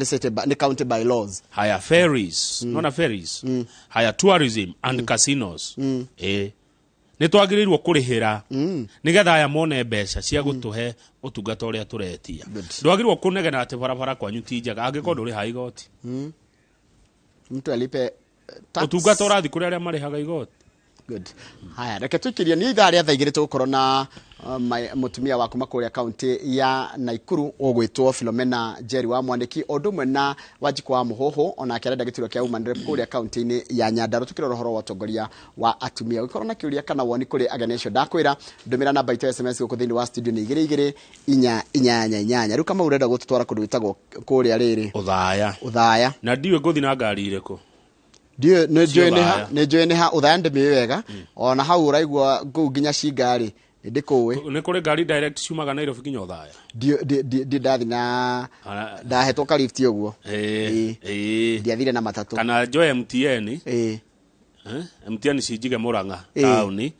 ni county by laws haya ferries nona ferries haya tourism and casinos ni twagirirwo kurihira nigetha aya mone mbeca cia gutuhe utungata uria turetia ndwagirwo kunegena ati barabara kwanyu ti njega angikondo ri ha igoti mtu alipe tax utungata urathi kuri aria marihaga igoti good haya reke tukiria ni ithaa ria thaigire tukoro na mutumia wa kuma kuria county ya Naikuru ogwitwo Philomena Jerry wa Mwandiki odumwe na Wanjiku wa Muhoho ona akirenda gituro kia Human Rep kuria county ni ya Nyandarua tukirora horo wa tongoria wa atumia ukoro na kiuria kana woni kuri aganisho ndakwira ndumira namba ito SMS guku thini wa studio ni 22 riu kama urenda gututwara kundu witagwo kuria riri uthaya na ndiwe guthi na ngari iriko dio ne joine ha uthande mi wega ona hau uraigwa nginya cingari ndikuwe ni kuri ngari direct ciumaga Nairobi nginya uthaya dio ndathi na ndahetwo ka lift uguo ndiathire na matatu kana joy MTN MTN cijige Muranga tauni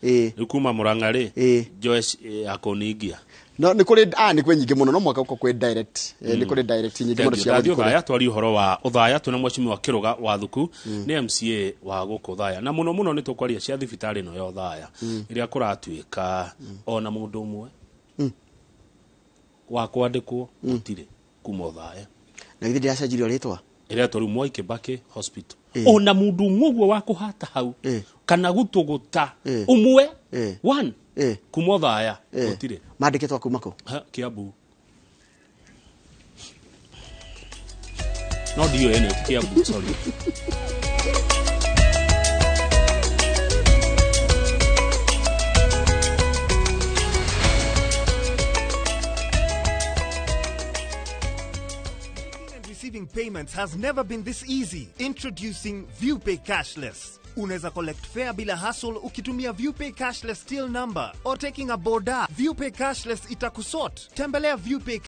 kuma Muranga ri joy akoningia no ni kuri ni kwe nyingi muno no mwaka uko kwe direct ni kuri direct nyingi muno cia uthaya twari uhoro wa uthaya tuna mwacimi wa Kiruga wa Thuku ni MCA wa guku uthaya na muno ni tukwaria cia thibitari no ya uthaya iria kuratuika ona mundu umwe wa kwandikwo gutire kuma uthaya na githiri acajirio ritwa iria turi Moi Kibaki Hospital ona mundu umwe wa kuhata hau kana gutuguta umwe one kuma uthaya gutire mandiketwa kumako Kiambu no dio ene Kiambu sorry Receiving payments has never been this easy. Introducing ViewPay Cashless. Unaweza collect fare bila hassle ukitumia ViewPay Cashless till number or taking a boda. ViewPay Cashless itakusort. Tembelea ViewPay